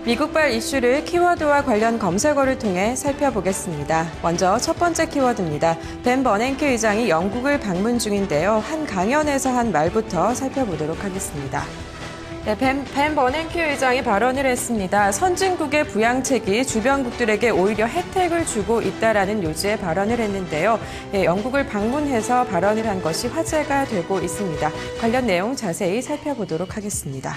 미국발 이슈를 키워드와 관련 검색어를 통해 살펴보겠습니다. 먼저 첫 번째 키워드입니다. 벤 버냉키 의장이 영국을 방문 중인데요. 한 강연에서 한 말부터 살펴보도록 하겠습니다. 네, 벤 버냉키 의장이 발언을 했습니다. 선진국의 부양책이 주변국들에게 오히려 혜택을 주고 있다라는 요지의 발언을 했는데요. 네, 영국을 방문해서 발언을 한 것이 화제가 되고 있습니다. 관련 내용 자세히 살펴보도록 하겠습니다.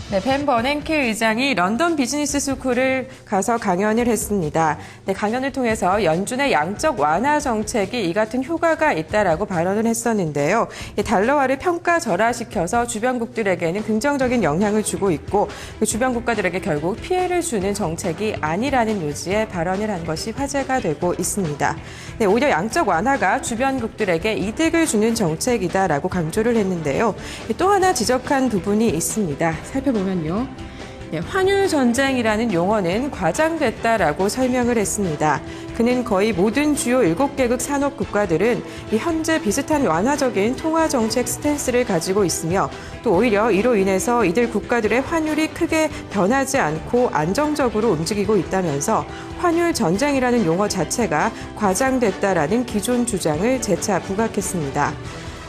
네, 벤 버냉키 의장이 런던 비즈니스 스쿨을 가서 강연을 했습니다. 네, 강연을 통해서 연준의 양적 완화 정책이 이 같은 효과가 있다라고 발언을 했었는데요. 달러화를 평가절하시켜서 주변국들에게는 긍정적인 영향을 주고 있고 주변 국가들에게 결국 피해를 주는 정책이 아니라는 요지의 발언을 한 것이 화제가 되고 있습니다. 네, 오히려 양적 완화가 주변국들에게 이득을 주는 정책이다라고 강조를 했는데요. 또 하나 지적한 부분이 있습니다. 보면요. 네, 환율 전쟁이라는 용어는 과장됐다라고 설명을 했습니다. 그는 거의 모든 주요 7개국 산업 국가들은 현재 비슷한 완화적인 통화 정책 스탠스를 가지고 있으며 또 오히려 이로 인해서 이들 국가들의 환율이 크게 변하지 않고 안정적으로 움직이고 있다면서 환율 전쟁이라는 용어 자체가 과장됐다라는 기존 주장을 재차 부각했습니다.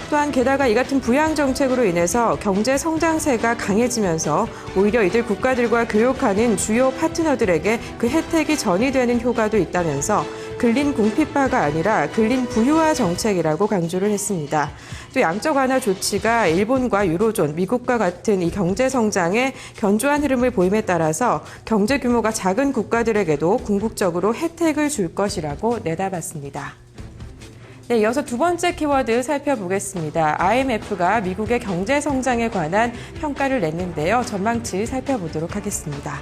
또한 게다가 이 같은 부양 정책으로 인해서 경제 성장세가 강해지면서 오히려 이들 국가들과 교역하는 주요 파트너들에게 그 혜택이 전이되는 효과도 있다면서 근린 궁핍화가 아니라 근린 부유화 정책이라고 강조를 했습니다. 또 양적 완화 조치가 일본과 유로존, 미국과 같은 이 경제 성장에 견조한 흐름을 보임에 따라서 경제 규모가 작은 국가들에게도 궁극적으로 혜택을 줄 것이라고 내다봤습니다. 네, 이어서 두 번째 키워드 살펴보겠습니다. IMF가 미국의 경제 성장에 관한 평가를 냈는데요. 전망치 살펴보도록 하겠습니다.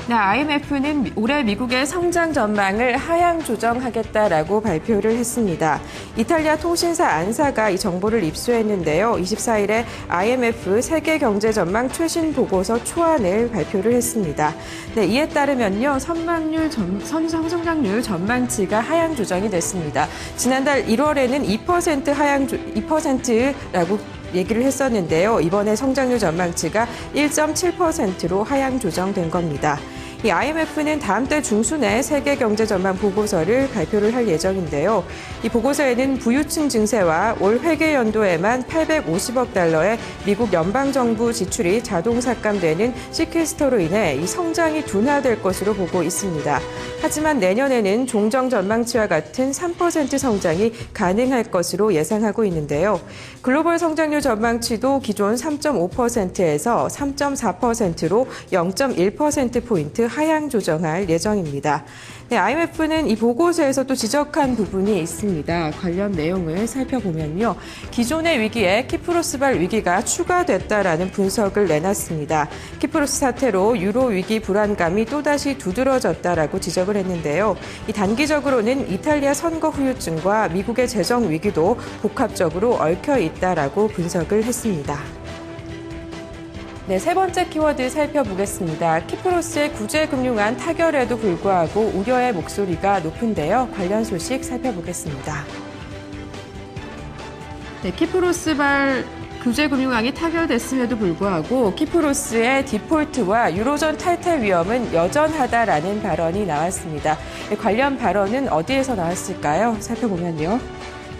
네, IMF는 올해 미국의 성장 전망을 하향 조정하겠다라고 발표를 했습니다. 이탈리아 통신사 안사가 이 정보를 입수했는데요. 24일에 IMF 세계 경제 전망 최신 보고서 초안을 발표를 했습니다. 네, 이에 따르면요, 성장률 전망치가 하향 조정이 됐습니다. 지난달 1월에는 2%라고 얘기를 했었는데요. 이번에 성장률 전망치가 1.7%로 하향 조정된 겁니다. 이 IMF는 다음 달 중순에 세계 경제 전망 보고서를 발표를 할 예정인데요. 이 보고서에는 부유층 증세와 올 회계 연도에만 850억 달러의 미국 연방정부 지출이 자동 삭감되는 시퀘스터로 인해 이 성장이 둔화될 것으로 보고 있습니다. 하지만 내년에는 종정 전망치와 같은 3% 성장이 가능할 것으로 예상하고 있는데요. 글로벌 성장률 전망치도 기존 3.5%에서 3.4%로 0.1%포인트 하향 조정할 예정입니다. 네, IMF는 이 보고서에서 또 지적한 부분이 있습니다. 관련 내용을 살펴보면요. 기존의 위기에 키프로스발 위기가 추가됐다라는 분석을 내놨습니다. 키프로스 사태로 유로 위기 불안감이 또다시 두드러졌다라고 지적을 했는데요. 이 단기적으로는 이탈리아 선거 후유증과 미국의 재정 위기도 복합적으로 얽혀 있다라고 분석을 했습니다. 네, 세 번째 키워드 살펴보겠습니다. 키프로스의 구제금융안 타결에도 불구하고 우려의 목소리가 높은데요. 관련 소식 살펴보겠습니다. 네, 키프로스발 구제금융안이 타결됐음에도 불구하고 키프로스의 디폴트와 유로존 탈퇴 위험은 여전하다라는 발언이 나왔습니다. 관련 발언은 어디에서 나왔을까요? 살펴보면요.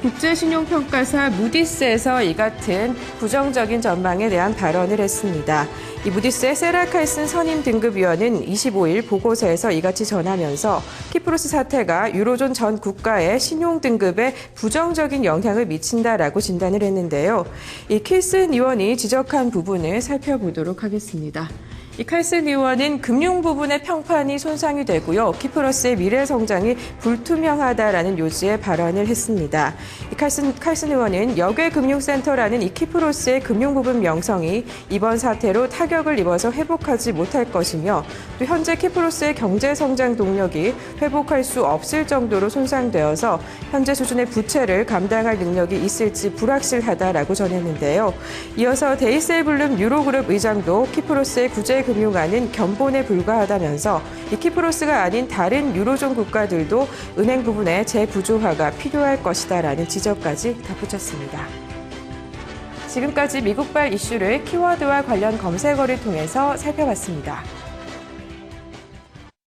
국제신용평가사 무디스에서 이 같은 부정적인 전망에 대한 발언을 했습니다. 이 무디스의 세라 칼슨 선임 등급위원은 25일 보고서에서 이같이 전하면서 키프로스 사태가 유로존 전 국가의 신용 등급에 부정적인 영향을 미친다라고 진단을 했는데요. 이 칼슨 의원이 지적한 부분을 살펴보도록 하겠습니다. 이 칼슨 의원은 금융 부분의 평판이 손상이 되고요. 키프로스의 미래 성장이 불투명하다라는 요지의 발언을 했습니다. 이 칼슨 의원은 역외금융센터라는 이 키프로스의 금융 부분 명성이 이번 사태로 타격을 입어서 회복하지 못할 것이며 또 현재 키프로스의 경제 성장 동력이 회복할 수 없을 정도로 손상되어서 현재 수준의 부채를 감당할 능력이 있을지 불확실하다라고 전했는데요. 이어서 데이셀블룸 유로그룹 의장도 키프로스의 구제 금융안은 견본에 불과하다면서 이 키프로스가 아닌 다른 유로존 국가들도 은행 부분의 재구조화가 필요할 것이다라는 지적까지 덧붙였습니다. 지금까지 미국발 이슈를 키워드와 관련 검색어를 통해서 살펴봤습니다.